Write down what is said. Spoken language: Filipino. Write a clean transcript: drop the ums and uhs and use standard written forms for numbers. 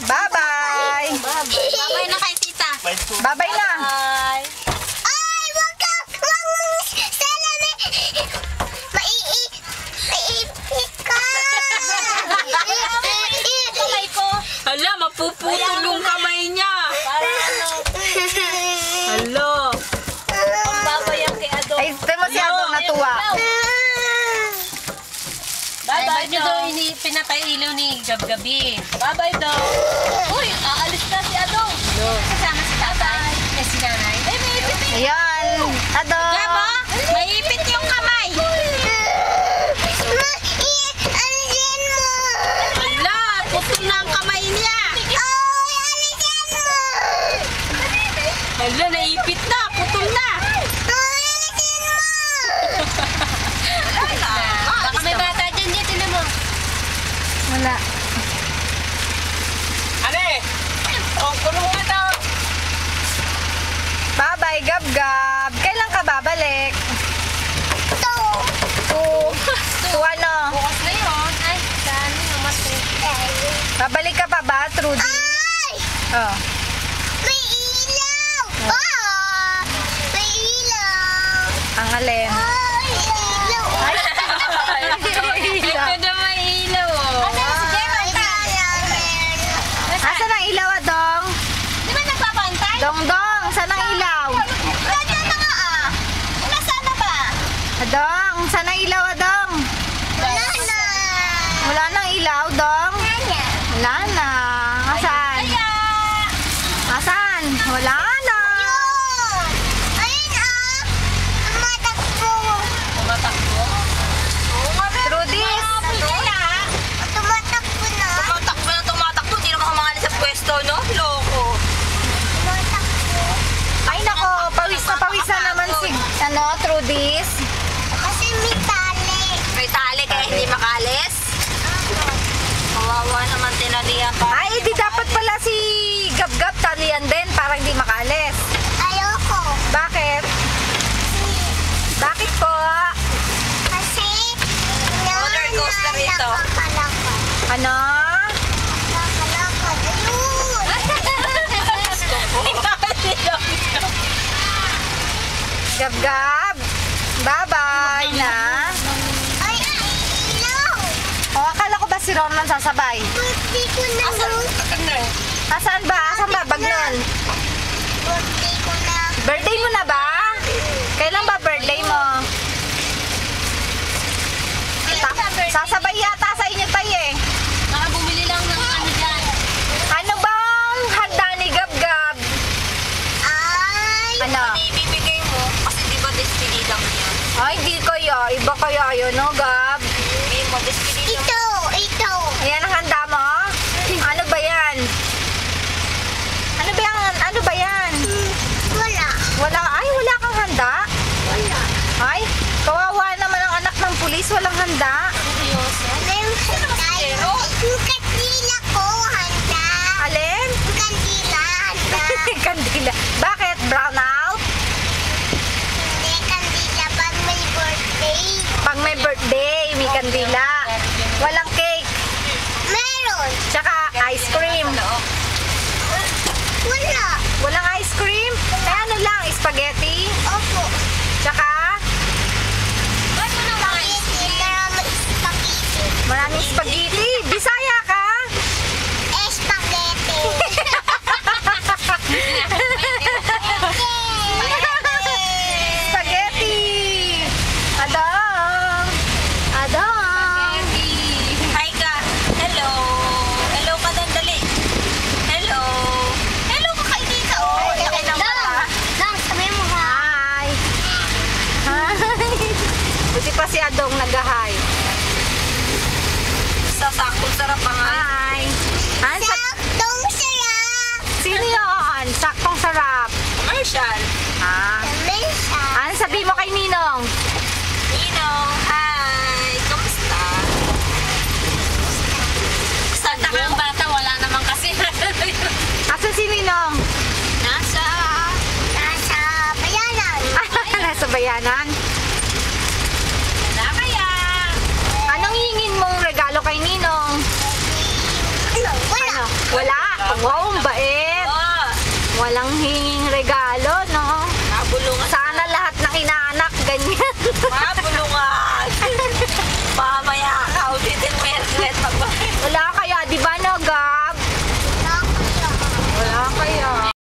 Bye-bye. Bye-bye na kay tita. Bye-bye na. Bye. Ay, wag mong salamin. Maiipit ka. Kamay ko. Hala, mapuputol yung kamay niya. Hala. Pagbabayang kay Ado. Ay, ito mo si Adong natuwa. Bye-bye nyo daw pinatay ilaw ni Gab-Gabi. Bye-bye daw. Uy, aalis na si Ado. Kasama si tatay. Eh, si nanay. Ay, may ipit eh. Ayan. Adong. Gabo, may ipit yung kamay. Alisin mo. Hala, putol na ang kamay niya. Ay, alisin mo. Hala, naipit na. Putol na. Ay, alisin mo. Baka may bata dyan, tinan mo. Wala. Ane, kulong nga daw. Bye-bye, Gab-Gab. Kailan ka babalik? Ito. To ano? Bukas na yun. Ay, saan yung mas Babalik ka pa ba, Trudy? Ay, Oh. may ilaw. Oh, may ilaw. Ang alin? Ay, ilaw. Ay, Ito na may ilaw, oh. asan ang ilaw, Adong? Di ba nagpapantay? Dong-dong, saan ang ilaw? Nandiyan na nga ah. Nasaan na ba? Adong, saan ang ilaw, Adong? Wala na. Wala nang ilaw, Dong? Wala na. Asan? Kaya. Asan? Wala na. Yun. Ayun ah. Tumatakbo. Tumatakbo? Trudis. Kaya. Tumatakbo na. Tumatakbo. Di naman kumangalis sa pwesto, no? Loko. Tumatakbo. Ay, nako, pawis na naman si, Trudis. Kasi may tali. May tali kaya hindi makalis. Kawawa naman tinalihan pa. Ay, di dapat pala si Gab-Gab talian din para hindi makalis. Ayoko. Bakit? Bakit po? Kasi Roller coaster ito. nakakalakad. Ano? Nakakalakad. Ayun. Gab-Gab. Bye-bye na. Ay, ilaw. O, akala ko ba si Ronan sasabay? Birthday ko na. Asan ba? Asan ba? Bag nun? Birthday ko na. Birthday mo na ba? Kailan ba birthday mo? Sasabay yata sa inyo tayo eh. Baka bumili lang ng ano dyan. Ano bang handa ni Gab-Gab? Ay. Ano? Ibibigay mo kasi di ba despedida mo yun? Ay, di kaya. Iba kaya yun, no, Gab? Hindi mo despedida mo. Ito. Ayan ang handa mo? Ano ba yan? Ano ba yan? Wala. Ay, wala kang handa? Wala. Ay, kawawa naman ang anak ng pulis. Walang handa. Yung kandila ko, handa. Alin? Yung kandila, handa. Kandila. Bakit? Brown out? Hindi, kandila pag may birthday. Pag may birthday, may kandila. Walang cake. Meron. Tsaka ice cream. Wala. Walang ice cream? Eh, ano lang? Spaghetti? Opo. Tsaka Spaghetti. Maraming spaghetti. maraming spaghetti. Bisaya ka? Spaghetti. Spaghetti. Adong. Adong. Hi ka. Hello. Hello ka doon, dali. Hello. Hello ka kay Tita. Oh, laki ng mata. Lang, sabi mo ha. Hi. Hi. Buti pa si Adong nag-hi. Sasaktong sarap pa nga. Hi. Saktong sarap. Sino yun? Saktong sarap. Commercial. Ah. Kamisa. Ano sabi mo kay Ninong? Ninong, hi. Kamusta? Santa ka ang bata, wala naman kasi. Asan si Ninong? Nasa Nasa bayanan. Nasa bayanan. na kaya. Anong hingin mong regalo kay Ninong? Wala. Ano? Wala. Wow, ang bait. Oh. Walang hinging